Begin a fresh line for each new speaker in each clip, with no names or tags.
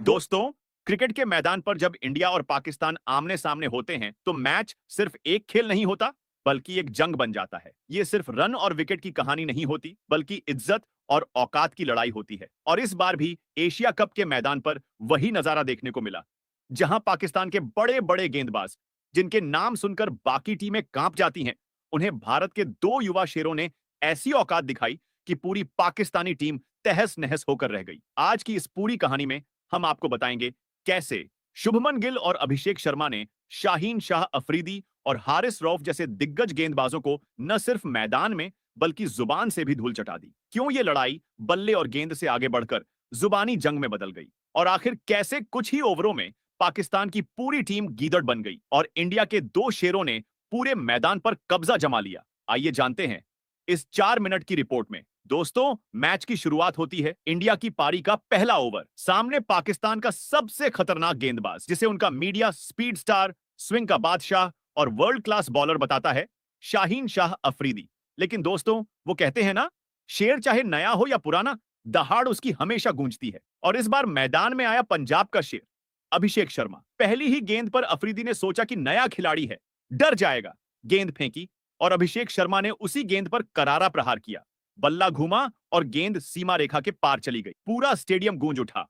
दोस्तों, क्रिकेट के मैदान पर जब इंडिया और पाकिस्तान आमने सामने होते हैं तो मैच सिर्फ एक खेल नहीं होता बल्कि एक जंग बन जाता है। ये सिर्फ रन और विकेट की कहानी नहीं होती बल्कि इज्जत और औकात की लड़ाई होती है। और इस बार भी एशिया कप के मैदान पर वही नजारा देखने को मिला, जहां पाकिस्तान के बड़े बड़े गेंदबाज, जिनके नाम सुनकर बाकी टीमें कांप जाती हैं, उन्हें भारत के दो युवा शेरों ने ऐसी औकात दिखाई कि पूरी पाकिस्तानी टीम तहस नहस होकर रह गई। आज की इस पूरी कहानी में हम आपको बताएंगे कैसे शुभमन गिल और अभिषेक शर्मा ने शाहीन शाह अफरीदी और हारिस रऊफ जैसे दिग्गज गेंदबाजों को न सिर्फ मैदान में बल्कि जुबान से भी धूल चटा दी। क्यों ये लड़ाई बल्ले और गेंद से आगे बढ़कर जुबानी जंग में बदल गई, और आखिर कैसे कुछ ही ओवरों में पाकिस्तान की पूरी टीम गीदड़ बन गई और इंडिया के दो शेरों ने पूरे मैदान पर कब्जा जमा लिया। आइए जानते हैं इस 4 मिनट की रिपोर्ट में। दोस्तों, मैच की शुरुआत होती है इंडिया की पारी का पहला ओवर। सामने पाकिस्तान का सबसे खतरनाक गेंदबाज, जिसे उनका मीडिया स्पीड स्टार, स्विंग का बादशाह और वर्ल्ड क्लास बॉलर बताता है, शाहीन शाह अफरीदी। लेकिन दोस्तों, वो कहते हैं ना, शेर चाहे नया हो या पुराना, दहाड़ उसकी हमेशा गूंजती है। और इस बार मैदान में आया पंजाब का शेर, अभिषेक शर्मा। पहली ही गेंद पर अफरीदी ने सोचा कि नया खिलाड़ी है, डर जाएगा। गेंद फेंकी और अभिषेक शर्मा ने उसी गेंद पर करारा प्रहार किया। बल्ला घूमा और गेंद सीमा रेखा के पार चली गई। पूरा स्टेडियम गूंज उठा,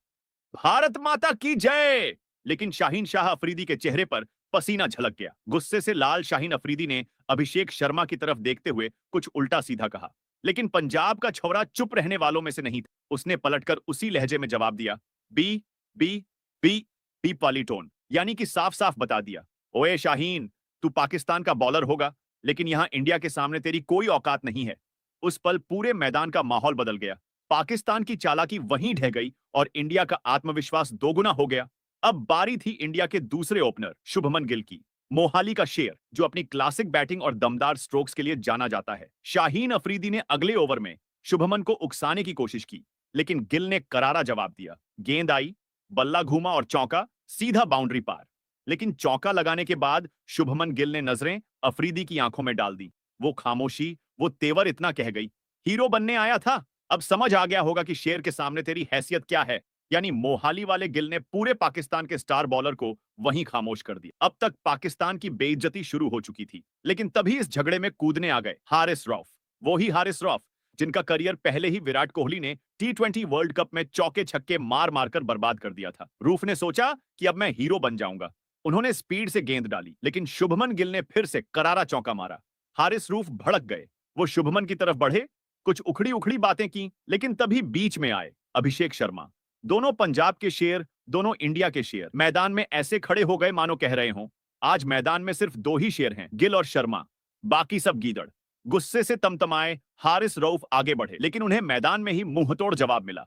भारत माता की जय। लेकिन शाहीन शाह अफरीदी के चेहरे पर पसीना झलक गया। गुस्से से लाल शाहीन अफरीदी ने अभिषेक शर्मा की तरफ देखते हुए कुछ उल्टा सीधा कहा। लेकिन पंजाब का छौरा चुप रहने वालों में से नहीं था। उसने पलटकर उसी लहजे में जवाब दिया, बी बी बी बी वाली टोन, यानी कि साफ साफ बता दिया, ओए शाहीन, तू पाकिस्तान का बॉलर होगा, लेकिन यहां इंडिया के सामने तेरी कोई औकात नहीं है। उस पल पूरे मैदान का माहौल बदल गया। पाकिस्तान की चालाकी वहीं ढह गई और इंडिया का आत्मविश्वास दोगुना हो गया। अब बारी थी इंडिया के दूसरे ओपनर शुभमन गिल की, मोहाली का शेर, जो अपनी क्लासिक बैटिंग और दमदार स्ट्रोक्स के लिए जाना जाता है। शाहीन अफरीदी ने अगले ओवर में शुभमन को उकसाने की कोशिश की, लेकिन गिल ने करारा जवाब दिया। गेंद आई, बल्ला घूमा और चौका, सीधा बाउंड्री पार। लेकिन चौका लगाने के बाद शुभमन गिल ने नजरें अफरीदी की आंखों में डाल दी। वो खामोशी, वो तेवर इतना कह गई, हीरो बनने आया था, अब समझ आ गया होगा कि शेर के सामने तेरी हैसियत क्या है। यानी मोहाली वाले गिल ने पूरे पाकिस्तान के स्टार बॉलर को वहीं खामोश कर दिया। अब तक पाकिस्तान की बेइज्जती शुरू हो चुकी थी, लेकिन तभी इस झगड़े में कूदने आ गए हारिस रऊफ। वो ही हारिस रऊफ जिनका करियर पहले ही विराट कोहली ने T20 वर्ल्ड कप में चौके छक्के मार मारकर बर्बाद कर दिया था। रूफ ने सोचा कि अब मैं हीरो बन जाऊंगा। उन्होंने स्पीड से गेंद डाली, लेकिन शुभमन गिल ने फिर से करारा चौका मारा। हारिस रूफ भड़क गए। वो शुभमन की तरफ बढ़े, कुछ उखड़ी उखड़ी बातें की, लेकिन तभी बीच में आए अभिषेक शर्मा। दोनों पंजाब के शेर, दोनों इंडिया के शेर मैदान में ऐसे खड़े हो गए मानो कह रहे हों, आज मैदान में सिर्फ दो ही शेर हैं, गिल और शर्मा, बाकी सब गीदड़। गुस्से से तमतमाए हारिस रऊफ आगे बढ़े, लेकिन उन्हें मैदान में ही मुंहतोड़ जवाब मिला।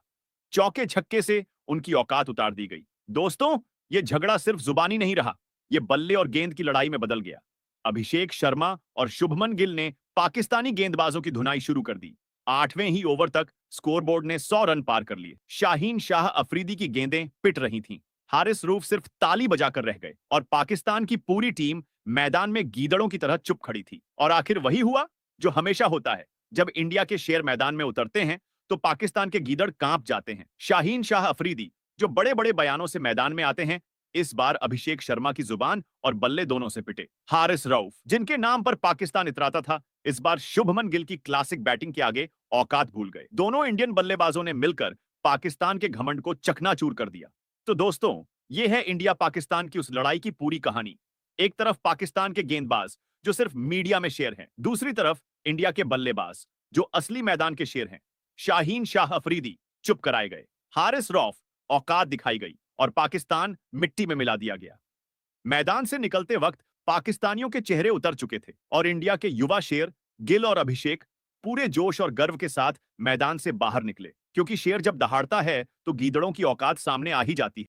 चौके छक्के से उनकी औकात उतार दी गई। दोस्तों, ये झगड़ा सिर्फ जुबानी नहीं रहा, ये बल्ले और गेंद की लड़ाई में बदल गया। अभिषेक शर्मा और शुभमन गिल ने पाकिस्तानी गेंदबाजों की धुनाई शुरू कर दी। 8वें ही ओवर तक स्कोरबोर्ड ने 100 रन पार कर लिए। शाहीन शाह अफरीदी की गेंदें पिट रही थीं। हारिस रूफ सिर्फ ताली बजाकर रह गए और पाकिस्तान की पूरी टीम मैदान में गीदड़ों की तरह चुप खड़ी थी। और आखिर वही हुआ जो हमेशा होता है, जब इंडिया के शेर मैदान में उतरते हैं तो पाकिस्तान के गीदड़ कांप जाते हैं। शाहीन शाह अफरीदी, जो बड़े बड़े बयानों से मैदान में आते हैं, इस बार अभिषेक शर्मा की जुबान और बल्ले दोनों से पिटे। हारिस रऊफ, जिनके नाम पर पाकिस्तान इतराता था, इस बार शुभमन गिल की क्लासिक बैटिंग के आगे औकात भूल गए। दोनों इंडियन बल्लेबाजों ने मिलकर पाकिस्तान के घमंड को चकनाचूर कर दिया। तो दोस्तों, ये है इंडिया पाकिस्तान की उस लड़ाई की पूरी कहानी। एक तरफ पाकिस्तान के गेंदबाज, जो सिर्फ मीडिया में शेर हैं, दूसरी तरफ इंडिया के बल्लेबाज, जो असली मैदान के शेर हैं। शाहीन शाह अफरीदी चुप कराए गए, हारिस रऊफ औकात दिखाई गई और पाकिस्तान मिट्टी में मिला दिया गया। मैदान से निकलते वक्त पाकिस्तानियों के चेहरे उतर चुके थे और इंडिया के युवा शेर गिल और अभिषेक पूरे जोश और गर्व के साथ मैदान से बाहर निकले, क्योंकि शेर जब दहाड़ता है तो गीदड़ों की औकात सामने आ ही जाती है।